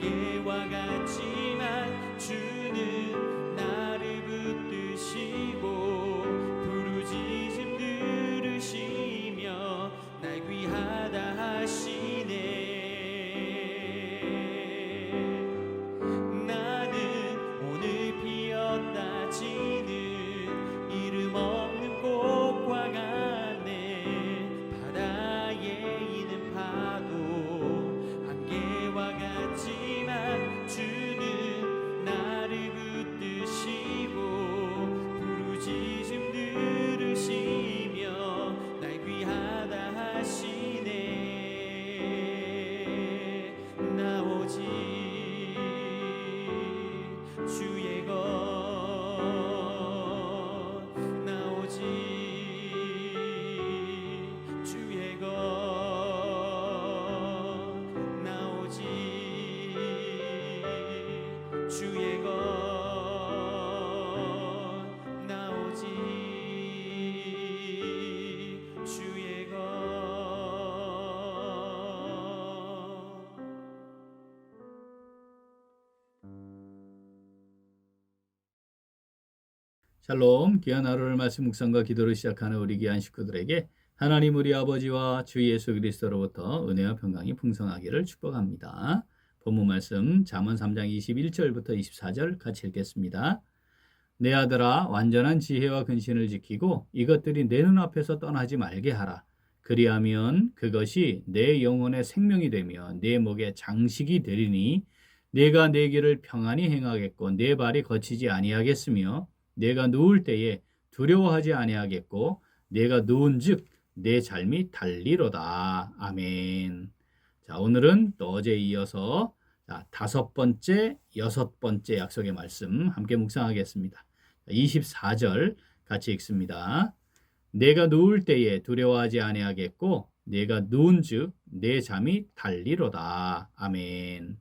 안개와 같지만 주는 나를 붙드시고 부르짖음 들으시며 날 귀하다 하시네. 나는 오늘 피었다 지는 이름 없는 꽃과 같네. 바다에 있는 파도 안개와 같지만 주는 나를 붙드시고 부르짖음 들으시며 날 귀하다 하시네. 나 오직 주의 것, 나 오직 주의 것, 나 오직 주의 것, 나 오직 주의 것. 샬롬, 귀한 하루를 말씀 묵상과 기도를 시작하는 우리 귀한 식구들에게 하나님 우리 아버지와 주 예수 그리스도로부터 은혜와 평강이 풍성하기를 축복합니다. 본문 말씀 잠언 3장 21절부터 24절 같이 읽겠습니다. 내 아들아, 완전한 지혜와 근신을 지키고 이것들이 내 눈앞에서 떠나지 말게 하라. 그리하면 그것이 내 영혼의 생명이 되며 내 목의 장식이 되리니 내가 내 길을 평안히 행하겠고 내 발이 거치지 아니하겠으며 내가 누울 때에 두려워하지 아니하겠고 내가 누운즉 내 삶이 달리로다. 아멘. 자, 오늘은 또 어제에 이어서 다섯 번째, 여섯 번째 약속의 말씀 함께 묵상하겠습니다. 24절 같이 읽습니다. 내가 누울 때에 두려워하지 아니하겠고 내가 누운즉 내 잠이 달리로다. 아멘.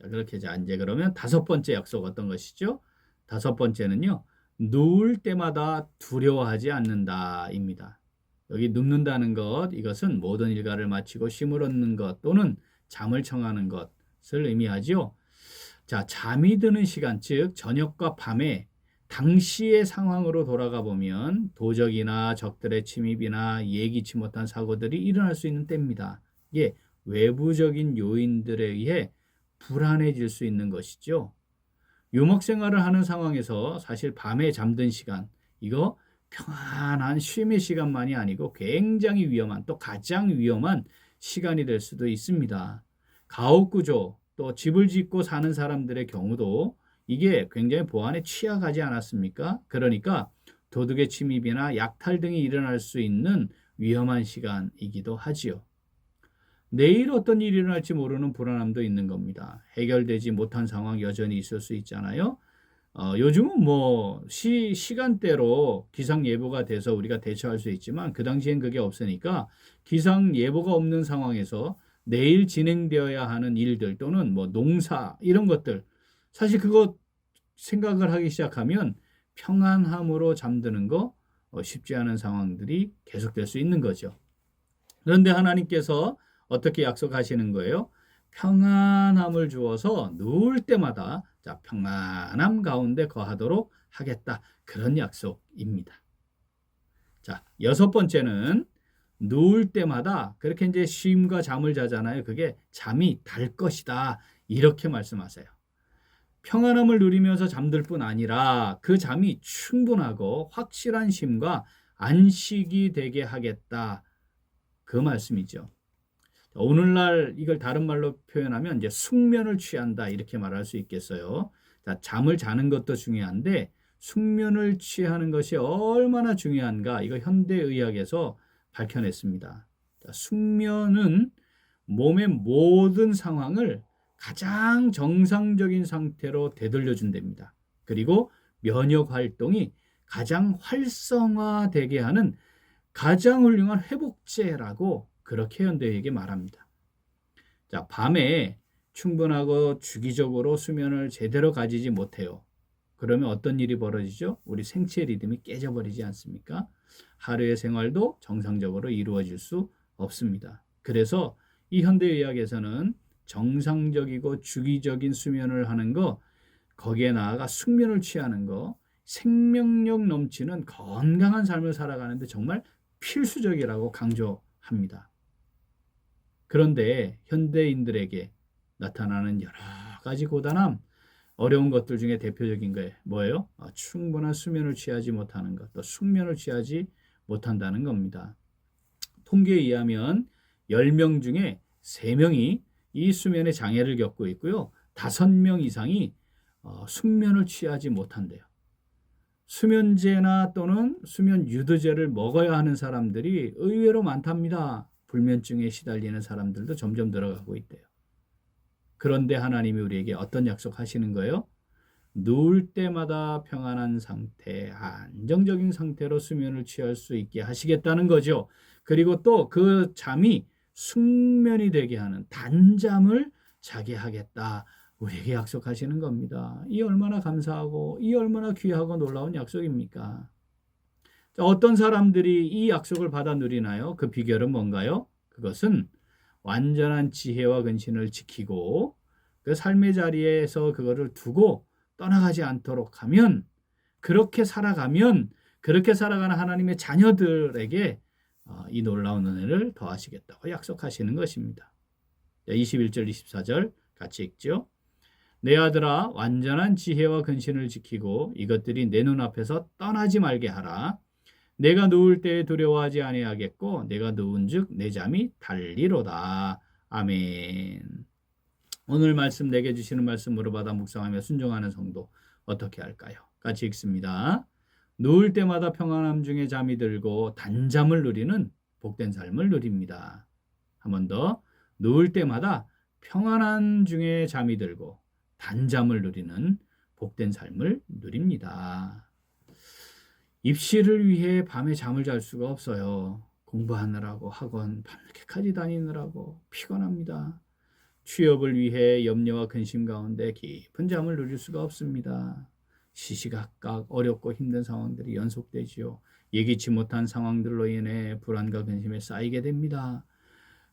자, 그렇게 이제 그러면 다섯 번째 약속 어떤 것이죠? 다섯 번째는요, 누울 때마다 두려워하지 않는다입니다. 여기 눕는다는 것, 이것은 모든 일과를 마치고 쉼을 얻는 것 또는 잠을 청하는 것을 의미하죠. 자, 잠이 드는 시간, 즉 저녁과 밤에 당시의 상황으로 돌아가 보면 도적이나 적들의 침입이나 예기치 못한 사고들이 일어날 수 있는 때입니다. 이게 외부적인 요인들에 의해 불안해질 수 있는 것이죠. 유목 생활을 하는 상황에서 사실 밤에 잠든 시간, 이거 평안한 쉼의 시간만이 아니고 굉장히 위험한, 또 가장 위험한 시간이 될 수도 있습니다. 가옥구조, 또 집을 짓고 사는 사람들의 경우도 이게 굉장히 보안에 취약하지 않았습니까? 그러니까 도둑의 침입이나 약탈 등이 일어날 수 있는 위험한 시간이기도 하지요. 내일 어떤 일이 일어날지 모르는 불안함도 있는 겁니다. 해결되지 못한 상황 여전히 있을 수 있잖아요. 요즘은 뭐 시간대로 기상예보가 돼서 우리가 대처할 수 있지만 그 당시엔 그게 없으니까 기상예보가 없는 상황에서 내일 진행되어야 하는 일들 또는 뭐 농사 이런 것들 사실 그거 생각을 하기 시작하면 평안함으로 잠드는 거 쉽지 않은 상황들이 계속될 수 있는 거죠. 그런데 하나님께서 어떻게 약속하시는 거예요? 평안함을 주어서 누울 때마다 평안함 가운데 거하도록 하겠다. 그런 약속입니다. 자, 여섯 번째는 누울 때마다 그렇게 이제 쉼과 잠을 자잖아요. 그게 잠이 달 것이다. 이렇게 말씀하세요. 평안함을 누리면서 잠들 뿐 아니라 그 잠이 충분하고 확실한 쉼과 안식이 되게 하겠다. 그 말씀이죠. 오늘날 이걸 다른 말로 표현하면 이제 숙면을 취한다 이렇게 말할 수 있겠어요. 자, 잠을 자는 것도 중요한데 숙면을 취하는 것이 얼마나 중요한가 이거 현대의학에서 밝혀냈습니다. 자, 숙면은 몸의 모든 상황을 가장 정상적인 상태로 되돌려준답니다. 그리고 면역 활동이 가장 활성화되게 하는 가장 훌륭한 회복제라고 그렇게 현대에게 말합니다. 자, 밤에 충분하고 주기적으로 수면을 제대로 가지지 못해요. 그러면 어떤 일이 벌어지죠? 우리 생체 리듬이 깨져버리지 않습니까? 하루의 생활도 정상적으로 이루어질 수 없습니다. 그래서 이 현대의학에서는 정상적이고 주기적인 수면을 하는 거, 거기에 나아가 숙면을 취하는 거, 생명력 넘치는 건강한 삶을 살아가는데 정말 필수적이라고 강조합니다. 그런데 현대인들에게 나타나는 여러 가지 고단함, 어려운 것들 중에 대표적인 게 뭐예요? 충분한 수면을 취하지 못하는 것, 또 숙면을 취하지 못한다는 겁니다. 통계에 의하면 10명 중에 3명이 이 수면의 장애를 겪고 있고요. 5명 이상이 숙면을 취하지 못한대요. 수면제나 또는 수면 유도제를 먹어야 하는 사람들이 의외로 많답니다. 불면증에 시달리는 사람들도 점점 늘어가고 있대요. 그런데 하나님이 우리에게 어떤 약속하시는 거예요? 누울 때마다 평안한 상태, 안정적인 상태로 수면을 취할 수 있게 하시겠다는 거죠. 그리고 또 그 잠이 숙면이 되게 하는 단잠을 자게 하겠다. 우리에게 약속하시는 겁니다. 이 얼마나 감사하고 이 얼마나 귀하고 놀라운 약속입니까? 어떤 사람들이 이 약속을 받아 누리나요? 그 비결은 뭔가요? 그것은 완전한 지혜와 근신을 지키고 그 삶의 자리에서 그거를 두고 떠나가지 않도록 하면, 그렇게 살아가면, 그렇게 살아가는 하나님의 자녀들에게 이 놀라운 은혜를 더하시겠다고 약속하시는 것입니다. 21절 24절 같이 읽죠. 내 아들아, 완전한 지혜와 근신을 지키고 이것들이 내 눈앞에서 떠나지 말게 하라. 내가 누울 때에 두려워하지 아니하겠고 내가 누운즉 내 잠이 달리로다. 아멘. 오늘 말씀 내게 주시는 말씀으로 받아 묵상하며 순종하는 성도 어떻게 할까요? 같이 읽습니다. 누울 때마다 평안함 중에 잠이 들고 단잠을 누리는 복된 삶을 누립니다. 한 번 더. 누울 때마다 평안한 중에 잠이 들고 단잠을 누리는 복된 삶을 누립니다. 입시를 위해 밤에 잠을 잘 수가 없어요. 공부하느라고 학원 밤늦게까지 다니느라고 피곤합니다. 취업을 위해 염려와 근심 가운데 깊은 잠을 누릴 수가 없습니다. 시시각각 어렵고 힘든 상황들이 연속되지요. 예기치 못한 상황들로 인해 불안과 근심에 쌓이게 됩니다.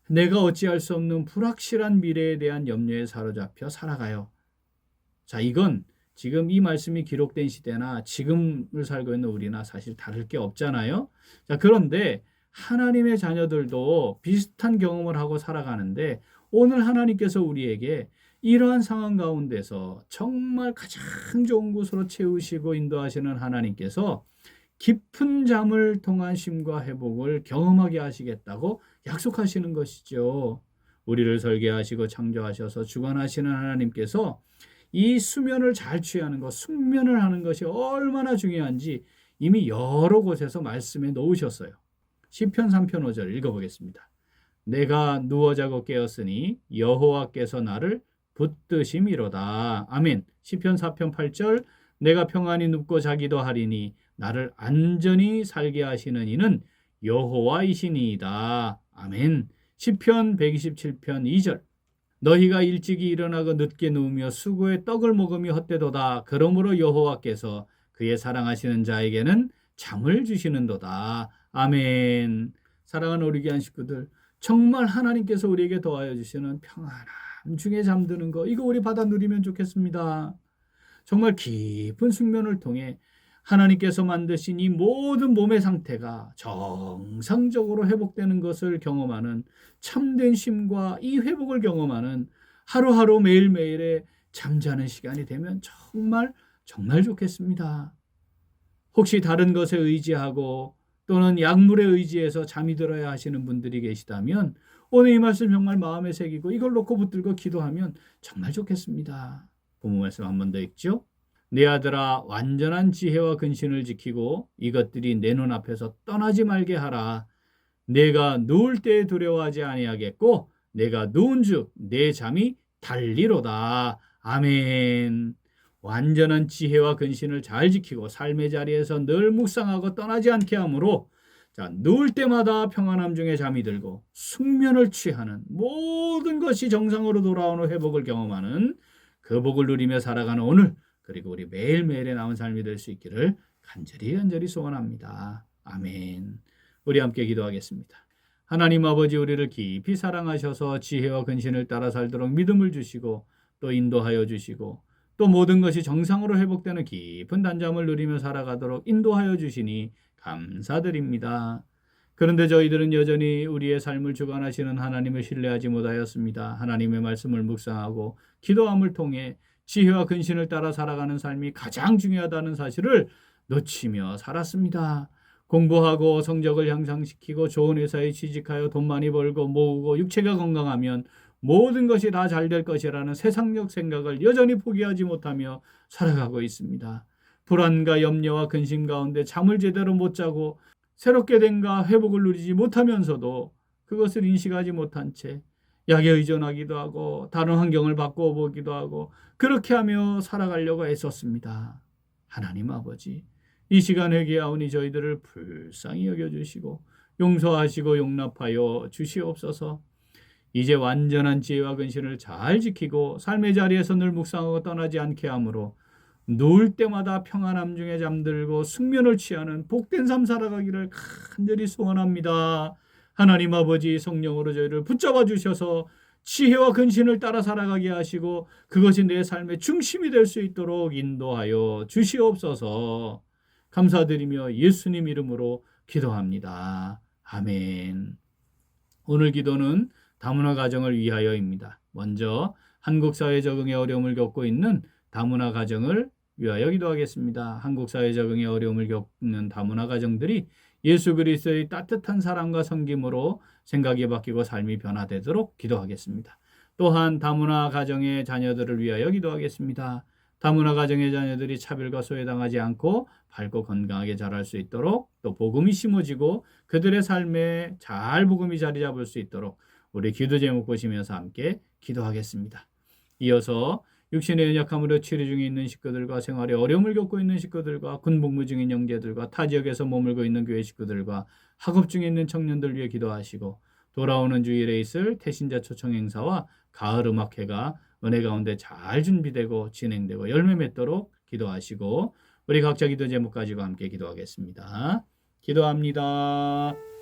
내가 어찌할 수 없는 불확실한 미래에 대한 염려에 사로잡혀 살아가요. 자, 이건 지금 이 말씀이 기록된 시대나 지금을 살고 있는 우리나 사실 다를 게 없잖아요. 자, 그런데 하나님의 자녀들도 비슷한 경험을 하고 살아가는데 오늘 하나님께서 우리에게 이러한 상황 가운데서 정말 가장 좋은 곳으로 채우시고 인도하시는 하나님께서 깊은 잠을 통한 쉼과 회복을 경험하게 하시겠다고 약속하시는 것이죠. 우리를 설계하시고 창조하셔서 주관하시는 하나님께서 이 수면을 잘 취하는 것, 숙면을 하는 것이 얼마나 중요한지 이미 여러 곳에서 말씀해 놓으셨어요. 시편 3편 5절 읽어보겠습니다. 내가 누워 자고 깨었으니 여호와께서 나를 붙드심이로다. 아멘. 시편 4편 8절 내가 평안히 눕고 자기도 하리니 나를 안전히 살게 하시는 이는 여호와이시니이다. 아멘. 시편 127편 2절 너희가 일찍이 일어나고 늦게 누우며 수고의 떡을 먹으며 헛되도다. 그러므로 여호와께서 그의 사랑하시는 자에게는 잠을 주시는도다. 아멘. 사랑하는 우리 귀한 식구들, 정말 하나님께서 우리에게 더하여 주시는 평안함 중에 잠드는 거, 이거 우리 받아 누리면 좋겠습니다. 정말 깊은 숙면을 통해 하나님께서 만드신 이 모든 몸의 상태가 정상적으로 회복되는 것을 경험하는 참된 쉼과 이 회복을 경험하는 하루하루 매일매일의 잠자는 시간이 되면 정말 좋겠습니다. 혹시 다른 것에 의지하고 또는 약물에 의지해서 잠이 들어야 하시는 분들이 계시다면 오늘 이 말씀 정말 마음에 새기고 이걸 놓고 붙들고 기도하면 정말 좋겠습니다. 본문 말씀 한 번 더 읽죠. 내 아들아, 완전한 지혜와 근신을 지키고 이것들이 내 눈앞에서 떠나지 말게 하라. 내가 누울 때에 두려워하지 아니하겠고 내가 누운즉 내 잠이 달리로다. 아멘. 완전한 지혜와 근신을 잘 지키고 삶의 자리에서 늘 묵상하고 떠나지 않게 하므로 누울 때마다 평안함 중에 잠이 들고 숙면을 취하는 모든 것이 정상으로 돌아오는 회복을 경험하는 그 복을 누리며 살아가는 오늘, 그리고 우리 매일매일의 남은 삶이 될 수 있기를 간절히 소원합니다. 아멘. 우리 함께 기도하겠습니다. 하나님 아버지 우리를 깊이 사랑하셔서 지혜와 근신을 따라 살도록 믿음을 주시고 또 인도하여 주시고 또 모든 것이 정상으로 회복되는 깊은 단잠을 누리며 살아가도록 인도하여 주시니 감사드립니다. 그런데 저희들은 여전히 우리의 삶을 주관하시는 하나님을 신뢰하지 못하였습니다. 하나님의 말씀을 묵상하고 기도함을 통해 지혜와 근신을 따라 살아가는 삶이 가장 중요하다는 사실을 놓치며 살았습니다. 공부하고 성적을 향상시키고 좋은 회사에 취직하여 돈 많이 벌고 모으고 육체가 건강하면 모든 것이 다 잘 될 것이라는 세상적 생각을 여전히 포기하지 못하며 살아가고 있습니다. 불안과 염려와 근심 가운데 잠을 제대로 못 자고 새롭게 된가 회복을 누리지 못하면서도 그것을 인식하지 못한 채 약에 의존하기도 하고 다른 환경을 바꾸어 보기도 하고 그렇게 하며 살아가려고 애썼습니다. 하나님 아버지, 이 시간 회개하오니 저희들을 불쌍히 여겨주시고 용서하시고 용납하여 주시옵소서. 이제 완전한 지혜와 근신을 잘 지키고 삶의 자리에서 늘 묵상하고 떠나지 않게 하므로 누울 때마다 평안함 중에 잠들고 숙면을 취하는 복된 삶 살아가기를 간절히 소원합니다. 하나님 아버지, 성령으로 저희를 붙잡아 주셔서 지혜와 근신을 따라 살아가게 하시고 그것이 내 삶의 중심이 될 수 있도록 인도하여 주시옵소서. 감사드리며 예수님 이름으로 기도합니다. 아멘. 오늘 기도는 다문화 가정을 위하여입니다. 먼저 한국 사회 적응에 어려움을 겪고 있는 다문화 가정을 위하여 기도하겠습니다. 한국 사회 적응에 어려움을 겪는 다문화 가정들이 예수 그리스도의 따뜻한 사랑과 섬김으로 생각이 바뀌고 삶이 변화되도록 기도하겠습니다. 또한 다문화 가정의 자녀들을 위하여 기도하겠습니다. 다문화 가정의 자녀들이 차별과 소외당하지 않고 밝고 건강하게 자랄 수 있도록 또 복음이 심어지고 그들의 삶에 잘 복음이 자리 잡을 수 있도록 우리 기도 제목 보시면서 함께 기도하겠습니다. 이어서 육신의 연약함으로 치료 중에 있는 식구들과 생활에 어려움을 겪고 있는 식구들과 군복무 중인 형제들과 타 지역에서 머물고 있는 교회 식구들과 학업 중에 있는 청년들 위해 기도하시고 돌아오는 주일에 있을 태신자 초청 행사와 가을 음악회가 은혜 가운데 잘 준비되고 진행되고 열매 맺도록 기도하시고 우리 각자 기도 제목 가지고 함께 기도하겠습니다. 기도합니다.